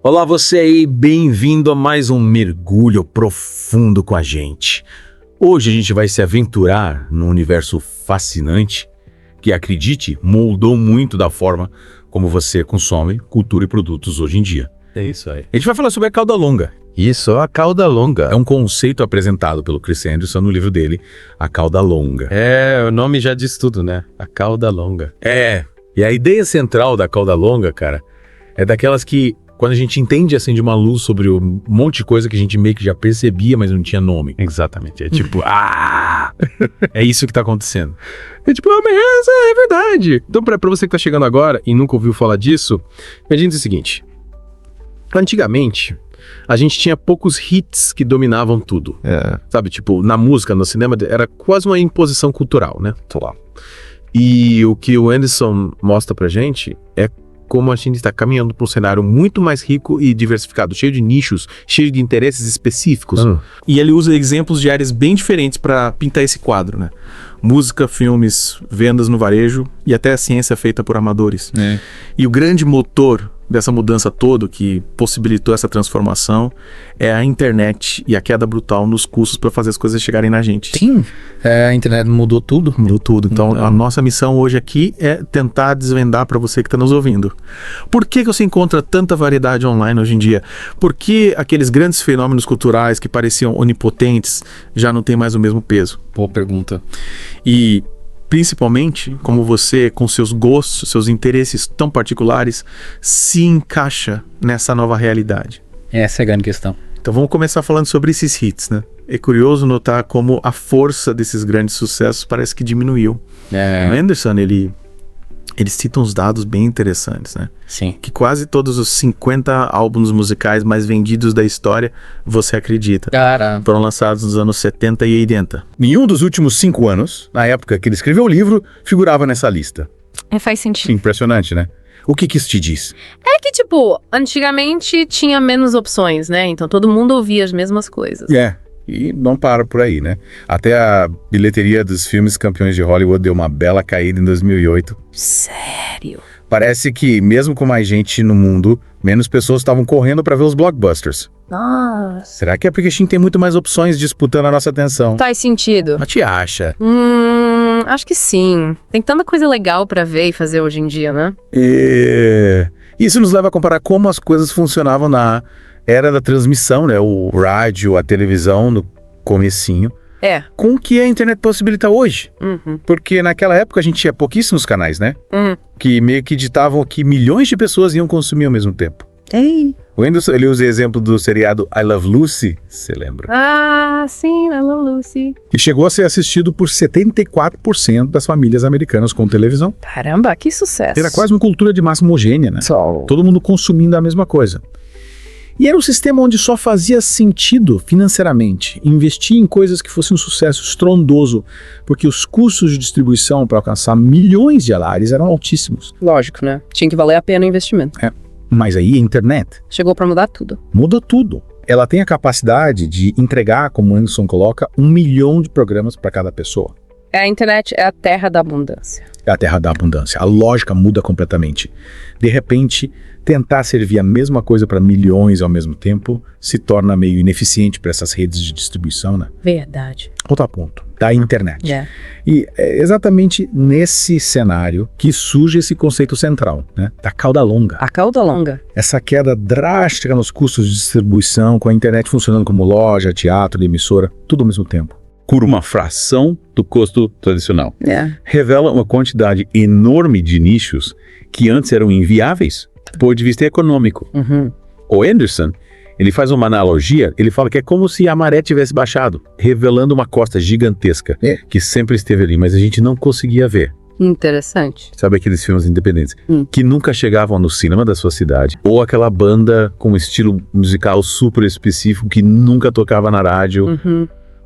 Olá você aí, bem-vindo a mais um mergulho profundo com a gente. Hoje a gente vai se aventurar num universo fascinante que, acredite, moldou muito da forma como você consome cultura e produtos hoje em dia. É isso aí. A gente vai falar sobre a cauda longa. Isso, a cauda longa. É um conceito apresentado pelo Chris Anderson no livro dele, A Cauda Longa. O nome já diz tudo, né? A cauda longa. E a ideia central da cauda longa, cara, é daquelas que, quando a gente entende assim de uma luz sobre um monte de coisa que a gente meio que já percebia, mas não tinha nome. Exatamente. É tipo, É isso que tá acontecendo. mas é verdade. Então, pra você que tá chegando agora e nunca ouviu falar disso, imagine o seguinte. Antigamente, a gente tinha poucos hits que dominavam tudo. Sabe, tipo, na música, no cinema, era quase uma imposição cultural, né? E o que o Anderson mostra pra gente é como a gente está caminhando para um cenário muito mais rico e diversificado, cheio de nichos, cheio de interesses específicos. E ele usa exemplos de áreas bem diferentes para pintar esse quadro, né? Música, filmes, vendas no varejo e até a ciência feita por amadores. E o grande motor dessa mudança toda que possibilitou essa transformação é a internet e a queda brutal nos custos para fazer as coisas chegarem na gente. Sim, a internet mudou tudo. Mudou tudo. Então, a nossa missão hoje aqui é tentar desvendar para você que está nos ouvindo. Por que você encontra tanta variedade online hoje em dia? Por que aqueles grandes fenômenos culturais que pareciam onipotentes já não têm mais o mesmo peso? Boa pergunta. E, principalmente, como você, com seus gostos, seus interesses tão particulares, se encaixa nessa nova realidade? Essa é a grande questão. Então vamos começar falando sobre esses hits, né? É curioso notar como a força desses grandes sucessos parece que diminuiu. O Anderson, ele cita uns dados bem interessantes, né? Sim. Que quase todos os 50 álbuns musicais mais vendidos da história, você acredita, Cara, foram lançados nos anos 70 e 80. Nenhum dos últimos 5 anos, na época que ele escreveu o livro, figurava nessa lista. Faz sentido. Impressionante, né? O que isso te diz? É que, tipo, antigamente tinha menos opções, né? Então todo mundo ouvia as mesmas coisas. E não para por aí, né? Até a bilheteria dos filmes campeões de Hollywood deu uma bela caída em 2008. Sério? Parece que, mesmo com mais gente no mundo, menos pessoas estavam correndo para ver os blockbusters. Nossa. Será que é porque a gente tem muito mais opções disputando a nossa atenção? Faz sentido. Mas te acha? Acho que sim. Tem tanta coisa legal pra ver e fazer hoje em dia, né? E isso nos leva a comparar como as coisas funcionavam na era da transmissão, né? O rádio, a televisão no comecinho, com o que a internet possibilita hoje. Porque naquela época a gente tinha pouquíssimos canais, né? Que meio que ditavam que milhões de pessoas iam consumir ao mesmo tempo. O Anderson, ele usa o exemplo do seriado I Love Lucy, você lembra? Ah, sim, I Love Lucy. E chegou a ser assistido por 74% das famílias americanas com televisão. Caramba, que sucesso. Era quase uma cultura de massa homogênea, né? Todo mundo consumindo a mesma coisa. E era um sistema onde só fazia sentido financeiramente investir em coisas que fossem um sucesso estrondoso, porque os custos de distribuição para alcançar milhões de lares eram altíssimos. Lógico, né? Tinha que valer a pena o investimento. Mas aí a internet Chegou pra mudar tudo. muda tudo. Ela tem a capacidade de entregar, como o Anderson coloca, 1 milhão de programas para cada pessoa. A internet é a terra da abundância. É a terra da abundância. A lógica muda completamente. De repente, tentar servir a mesma coisa para milhões ao mesmo tempo se torna meio ineficiente para essas redes de distribuição, né? Verdade. Outro ponto, da internet. E é exatamente nesse cenário que surge esse conceito central, né? Da cauda longa. A cauda longa. Essa queda drástica nos custos de distribuição, com a internet funcionando como loja, teatro, emissora, tudo ao mesmo tempo. Por uma fração do custo tradicional. Revela uma quantidade enorme de nichos que antes eram inviáveis do ponto de vista econômico. O Anderson, ele faz uma analogia, ele fala que é como se a maré tivesse baixado, revelando uma costa gigantesca que sempre esteve ali, mas a gente não conseguia ver. Interessante. Sabe aqueles filmes independentes que nunca chegavam no cinema da sua cidade? Ou aquela banda com um estilo musical super específico que nunca tocava na rádio?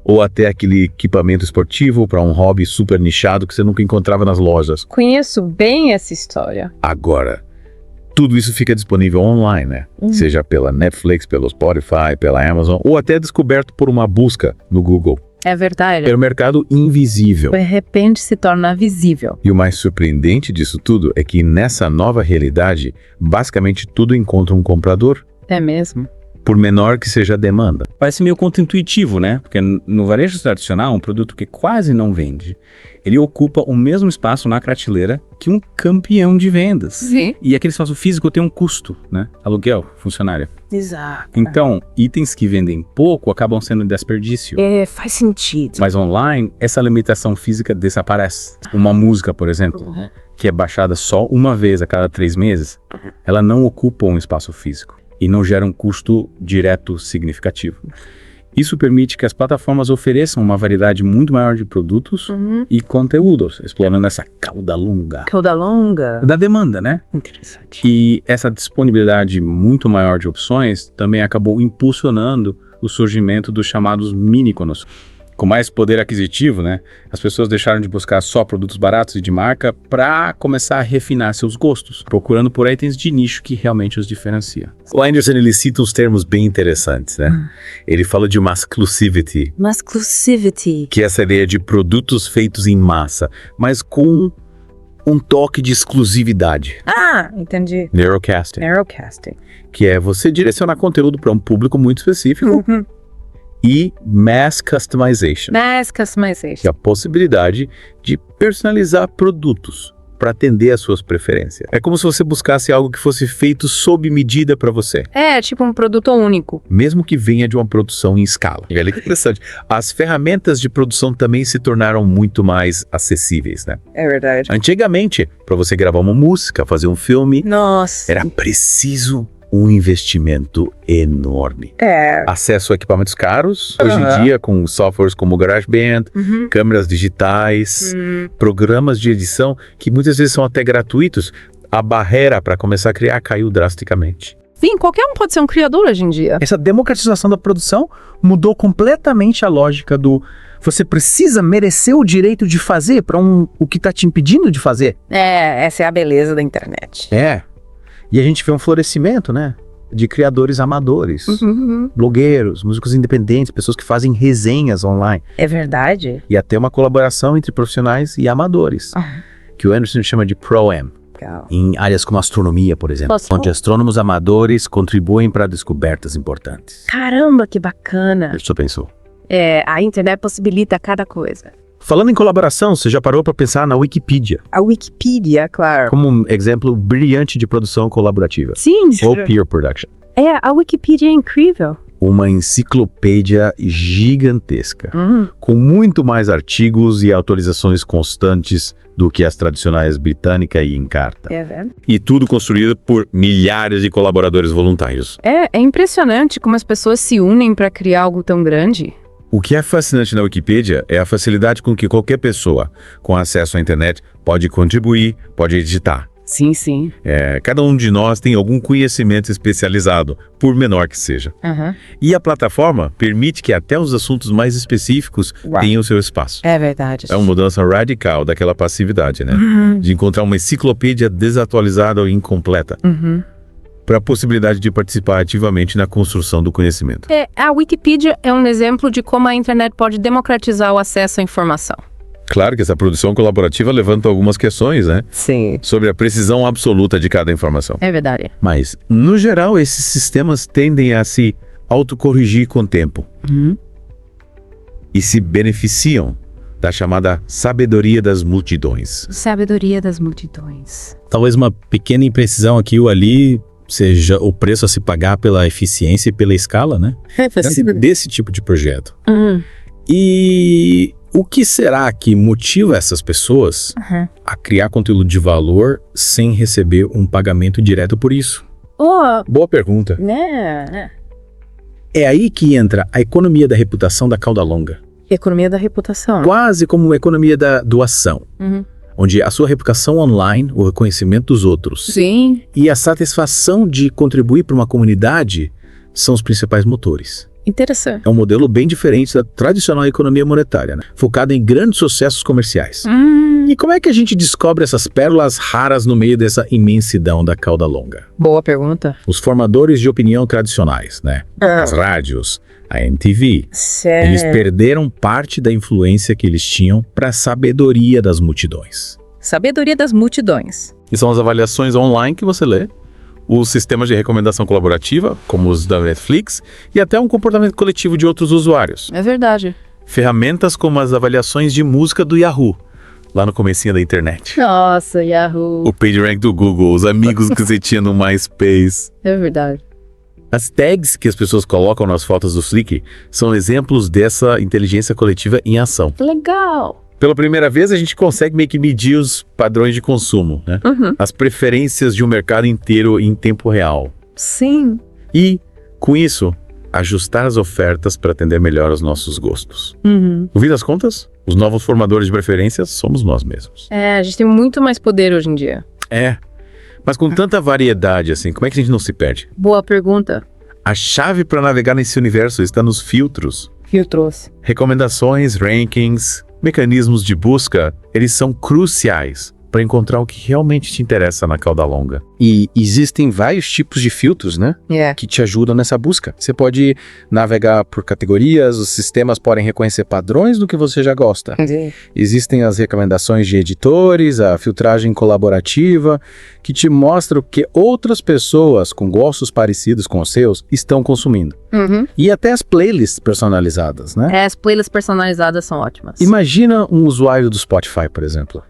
Ou até aquele equipamento esportivo para um hobby super nichado que você nunca encontrava nas lojas. Conheço bem essa história. Agora, tudo isso fica disponível online, né? Seja pela Netflix, pelo Spotify, pela Amazon, ou até descoberto por uma busca no Google. É verdade. É um mercado invisível. De repente se torna visível. E o mais surpreendente disso tudo é que nessa nova realidade, basicamente tudo encontra um comprador É mesmo? Por menor que seja a demanda. Parece meio contra-intuitivo, né? Porque no varejo tradicional, um produto que quase não vende, ele ocupa o mesmo espaço na prateleira que um campeão de vendas. Sim. E aquele espaço físico tem um custo, né? Aluguel, funcionário. Exato. Então, itens que vendem pouco acabam sendo desperdício. Faz sentido. Mas online, essa limitação física desaparece. Uma música, por exemplo, que é baixada só uma vez a cada 3 meses, ela não ocupa um espaço físico e não gera um custo direto significativo. Isso permite que as plataformas ofereçam uma variedade muito maior de produtos e conteúdos, explorando essa cauda longa. Cauda longa? Da demanda, né? Interessante. E essa disponibilidade muito maior de opções também acabou impulsionando o surgimento dos chamados mini-íconos. Com mais poder aquisitivo, né? As pessoas deixaram de buscar só produtos baratos e de marca para começar a refinar seus gostos, procurando por itens de nicho que realmente os diferencia. O Anderson, ele cita uns termos bem interessantes, né? Ele fala de masclusivity, que é essa ideia de produtos feitos em massa, mas com um toque de exclusividade. Ah, entendi. Narrowcasting. Que é você direcionar conteúdo para um público muito específico. E Mass Customization. Que é a possibilidade de personalizar produtos para atender às suas preferências. É como se você buscasse algo que fosse feito sob medida para você. É, tipo um produto único. Mesmo que venha de uma produção em escala. E olha que interessante. As ferramentas de produção também se tornaram muito mais acessíveis, né? É verdade. Antigamente, para você gravar uma música, fazer um filme, Nossa. era preciso um investimento enorme. Acesso a equipamentos caros, hoje em dia com softwares como GarageBand, câmeras digitais, programas de edição que muitas vezes são até gratuitos, a barreira para começar a criar caiu drasticamente. Sim, qualquer um pode ser um criador hoje em dia. Essa democratização da produção mudou completamente a lógica do você precisa merecer o direito de fazer para o que está te impedindo de fazer. Essa é a beleza da internet. E a gente vê um florescimento, né? De criadores amadores, blogueiros, músicos independentes, pessoas que fazem resenhas online. É verdade? E até uma colaboração entre profissionais e amadores, que o Anderson chama de Pro-Am. Em áreas como astronomia, por exemplo, onde astrônomos amadores contribuem para descobertas importantes. Caramba, que bacana. Você pensou? A internet possibilita cada coisa. Falando em colaboração, você já parou para pensar na Wikipedia? A Wikipedia, claro. Como um exemplo brilhante de produção colaborativa. Sim. Ou peer production. A Wikipedia é incrível. Uma enciclopédia gigantesca, com muito mais artigos e atualizações constantes do que as tradicionais britânica e Encarta. E tudo construído por milhares de colaboradores voluntários. É impressionante como as pessoas se unem para criar algo tão grande. O que é fascinante na Wikipedia é a facilidade com que qualquer pessoa com acesso à internet pode contribuir, pode editar. Sim. Cada um de nós tem algum conhecimento especializado, por menor que seja. E a plataforma permite que até os assuntos mais específicos tenham o seu espaço. É verdade. É uma mudança radical daquela passividade, né? De encontrar uma enciclopédia desatualizada ou incompleta. Para a possibilidade de participar ativamente na construção do conhecimento. A Wikipedia é um exemplo de como a internet pode democratizar o acesso à informação. Claro que essa produção colaborativa levanta algumas questões, né? Sim. Sobre a precisão absoluta de cada informação. É verdade. Mas, no geral, esses sistemas tendem a se autocorrigir com o tempo. E se beneficiam da chamada sabedoria das multidões. Sabedoria das multidões. Talvez uma pequena imprecisão aqui ou ali seja o preço a se pagar pela eficiência e pela escala, né? Desse tipo de projeto. E o que será que motiva essas pessoas a criar conteúdo de valor sem receber um pagamento direto por isso? Boa pergunta. É aí que entra a economia da reputação da cauda longa. Economia da reputação. Quase como uma economia da doação. Onde a sua reputação online, o reconhecimento dos outros e a satisfação de contribuir para uma comunidade são os principais motores. Interessante. É um modelo bem diferente da tradicional economia monetária, né? Focada em grandes sucessos comerciais. E como é que a gente descobre essas pérolas raras no meio dessa imensidão da cauda longa? Boa pergunta. Os formadores de opinião tradicionais, né? As rádios, a MTV. Eles perderam parte da influência que eles tinham para a sabedoria das multidões. Sabedoria das multidões. E são as avaliações online que você lê, os sistemas de recomendação colaborativa, como os da Netflix, e até um comportamento coletivo de outros usuários. É verdade. Ferramentas como as avaliações de música do Yahoo, lá no comecinho da internet. Nossa, Yahoo. O PageRank do Google, os amigos que você tinha no MySpace. É verdade. As tags que as pessoas colocam nas fotos do Flickr são exemplos dessa inteligência coletiva em ação. Legal. Pela primeira vez, a gente consegue meio que medir os padrões de consumo, né? As preferências de um mercado inteiro em tempo real. Sim. E, com isso, ajustar as ofertas para atender melhor aos nossos gostos. No fim das contas, os novos formadores de preferências somos nós mesmos. A gente tem muito mais poder hoje em dia. Mas com tanta variedade assim, como é que a gente não se perde? Boa pergunta. A chave para navegar nesse universo está nos filtros. Filtros. Recomendações, rankings, mecanismos de busca, eles são cruciais para encontrar o que realmente te interessa na cauda longa. E existem vários tipos de filtros, né? Que te ajudam nessa busca. Você pode navegar por categorias, os sistemas podem reconhecer padrões do que você já gosta. Existem as recomendações de editores, a filtragem colaborativa, que te mostra o que outras pessoas com gostos parecidos com os seus estão consumindo. E até as playlists personalizadas, né? As playlists personalizadas são ótimas. Imagina um usuário do Spotify, por exemplo.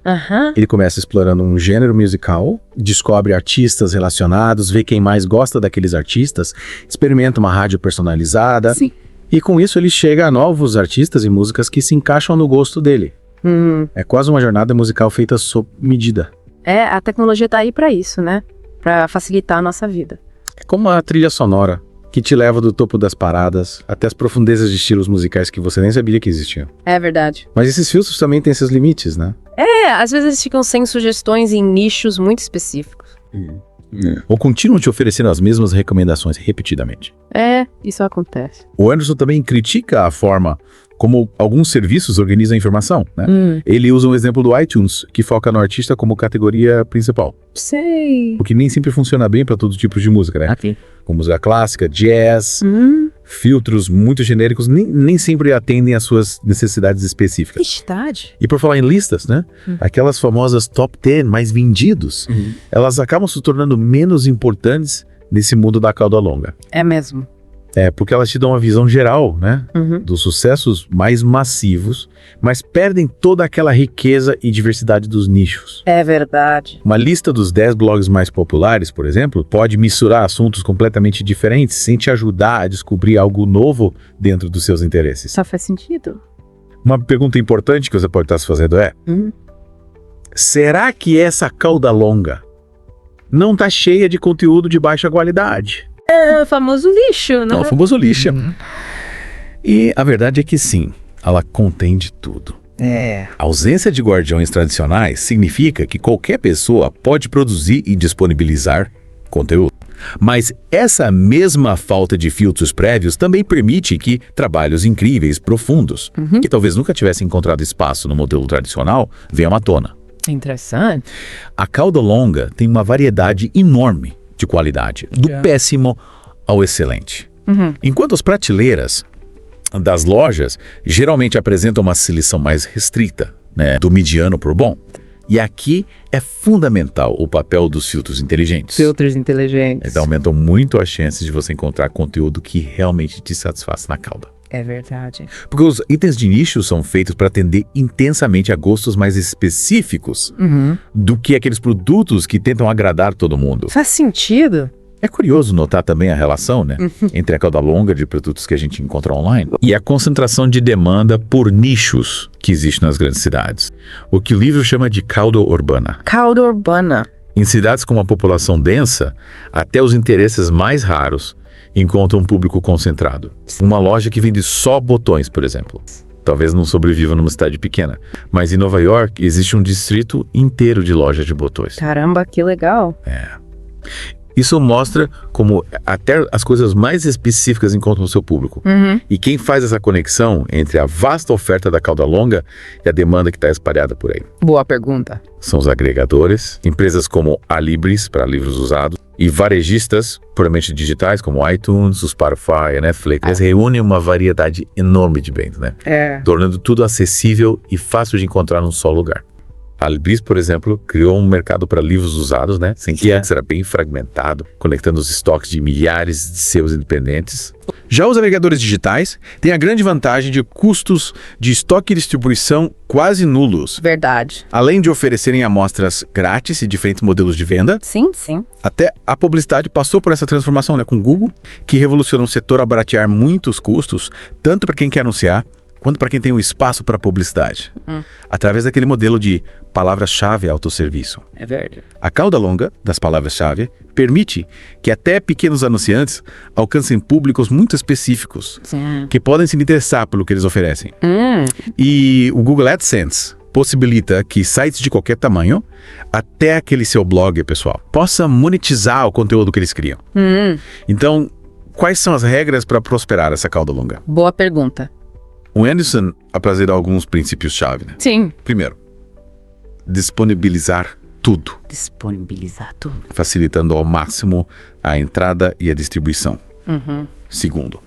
Ele começa explorando um gênero musical, descobre artistas relacionados, vê quem mais gosta daqueles artistas, experimenta uma rádio personalizada. Sim. E com isso ele chega a novos artistas e músicas que se encaixam no gosto dele. É quase uma jornada musical feita sob medida. A tecnologia tá aí pra isso, né? Pra facilitar a nossa vida. É como a trilha sonora, que te leva do topo das paradas até as profundezas de estilos musicais que você nem sabia que existiam. É verdade. Mas esses filtros também têm seus limites, né? Às vezes eles ficam sem sugestões em nichos muito específicos. Ou continuam te oferecendo as mesmas recomendações repetidamente. Isso acontece. O Anderson também critica a forma como alguns serviços organizam a informação, né? Ele usa um exemplo do iTunes, que foca no artista como categoria principal. Sei. O que nem sempre funciona bem para todo tipo de música, né? Como música clássica, jazz, filtros muito genéricos, nem sempre atendem às suas necessidades específicas. Verdade. E por falar em listas, né? Aquelas famosas top 10 mais vendidos, elas acabam se tornando menos importantes nesse mundo da cauda longa. É mesmo. Porque elas te dão uma visão geral, né? Dos sucessos mais massivos, mas perdem toda aquela riqueza e diversidade dos nichos. É verdade. Uma lista dos 10 blogs mais populares, por exemplo, pode misturar assuntos completamente diferentes sem te ajudar a descobrir algo novo dentro dos seus interesses. Só faz sentido. Uma pergunta importante que você pode estar se fazendo é: será que essa cauda longa não está cheia de conteúdo de baixa qualidade? É o famoso lixo, né? É o famoso lixo. E a verdade é que sim, ela contém de tudo. A ausência de guardiões tradicionais significa que qualquer pessoa pode produzir e disponibilizar conteúdo. Mas essa mesma falta de filtros prévios também permite que trabalhos incríveis, profundos, que talvez nunca tivessem encontrado espaço no modelo tradicional, venham à tona. Interessante. A cauda longa tem uma variedade enorme de qualidade, do péssimo ao excelente. Enquanto as prateleiras das lojas geralmente apresentam uma seleção mais restrita, né, do mediano para o bom. E aqui é fundamental o papel dos filtros inteligentes. Filtros inteligentes. Eles aumentam muito as chances de você encontrar conteúdo que realmente te satisfaça na cauda. É verdade. Porque os itens de nicho são feitos para atender intensamente a gostos mais específicos do que aqueles produtos que tentam agradar todo mundo. Faz sentido. É curioso notar também a relação, né, entre a cauda longa de produtos que a gente encontra online e a concentração de demanda por nichos que existe nas grandes cidades. O que o livro chama de cauda urbana. Cauda urbana. Em cidades com uma população densa, até os interesses mais raros encontram um público concentrado. Uma loja que vende só botões, por exemplo, talvez não sobreviva numa cidade pequena, mas em Nova York existe um distrito inteiro de lojas de botões. Caramba, que legal. Isso mostra como até as coisas mais específicas encontram o seu público. E quem faz essa conexão entre a vasta oferta da cauda longa e a demanda que está espalhada por aí? Boa pergunta. São os agregadores, empresas como a Libris, para livros usados, e varejistas puramente digitais, como o iTunes, o Spotify, a Netflix. Eles reúnem uma variedade enorme de bens, né? Tornando tudo acessível e fácil de encontrar num só lugar. A Libris, por exemplo, criou um mercado para livros usados, né? Sem que antes era bem fragmentado, conectando os estoques de milhares de selos independentes. Já os agregadores digitais têm a grande vantagem de custos de estoque e distribuição quase nulos. Verdade. Além de oferecerem amostras grátis e diferentes modelos de venda, Sim, sim. até a publicidade passou por essa transformação, né, com o Google, que revolucionou o setor a baratear muitos custos, tanto para quem quer anunciar, quanto para quem tem um espaço para publicidade, através daquele modelo de palavra-chave autosserviço. É verdade. A cauda longa das palavras-chave permite que até pequenos anunciantes alcancem públicos muito específicos, Sim. que podem se interessar pelo que eles oferecem. E o Google AdSense possibilita que sites de qualquer tamanho, até aquele seu blog, pessoal, possa monetizar o conteúdo que eles criam. Então, quais são as regras para prosperar essa cauda longa? Boa pergunta. O Anderson apresenta alguns princípios-chave, né? Sim. Primeiro, disponibilizar tudo, Disponibilizar tudo. facilitando ao máximo a entrada e a distribuição. Segundo,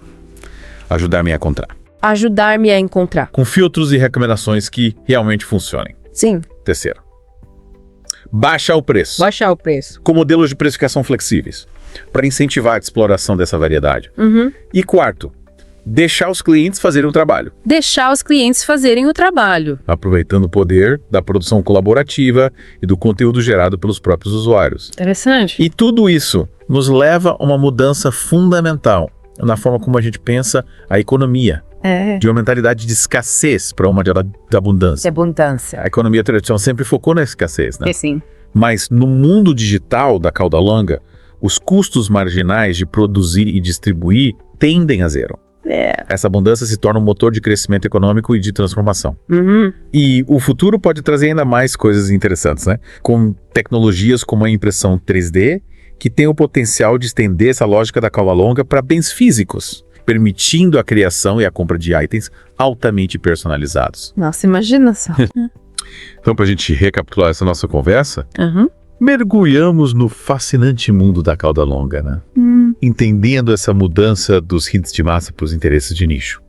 ajudar-me a encontrar, Ajudar-me a encontrar. Com filtros e recomendações que realmente funcionem. Sim. Terceiro, baixar o preço. Baixar o preço. Com modelos de precificação flexíveis, para incentivar a exploração dessa variedade. E quarto, deixar os clientes fazerem o trabalho, Deixar os clientes fazerem o trabalho. aproveitando o poder da produção colaborativa e do conteúdo gerado pelos próprios usuários. Interessante. E tudo isso nos leva a uma mudança fundamental na forma como a gente pensa a economia, de uma mentalidade de escassez para uma de abundância. Abundância. A economia tradicional sempre focou na escassez, né? Sim. Mas no mundo digital da cauda longa, os custos marginais de produzir e distribuir tendem a zero. Essa abundância se torna um motor de crescimento econômico e de transformação. E o futuro pode trazer ainda mais coisas interessantes, né? Com tecnologias como a impressão 3D, que tem o potencial de estender essa lógica da cauda longa para bens físicos, permitindo a criação e a compra de itens altamente personalizados. Nossa, imagina só. Então, para a gente recapitular essa nossa conversa, mergulhamos no fascinante mundo da cauda longa, né? Entendendo essa mudança dos hits de massa para os interesses de nicho.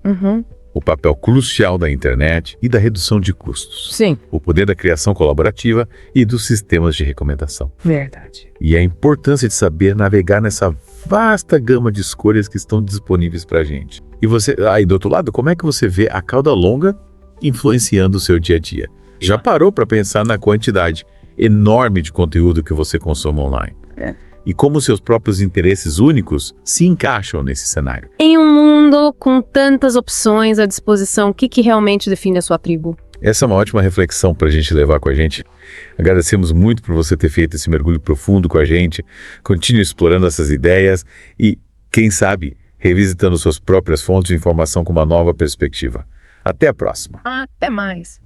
O papel crucial da internet e da redução de custos. Sim. O poder da criação colaborativa e dos sistemas de recomendação. Verdade. E a importância de saber navegar nessa vasta gama de escolhas que estão disponíveis para a gente. E você, aí do outro lado, como é que você vê a cauda longa influenciando o seu dia a dia? Já parou para pensar na quantidade enorme de conteúdo que você consome online? E como seus próprios interesses únicos se encaixam nesse cenário? Em um mundo com tantas opções à disposição, o que realmente define a sua tribo? Essa é uma ótima reflexão para a gente levar com a gente. Agradecemos muito por você ter feito esse mergulho profundo com a gente. Continue explorando essas ideias e, quem sabe, revisitando suas próprias fontes de informação com uma nova perspectiva. Até a próxima. Até mais.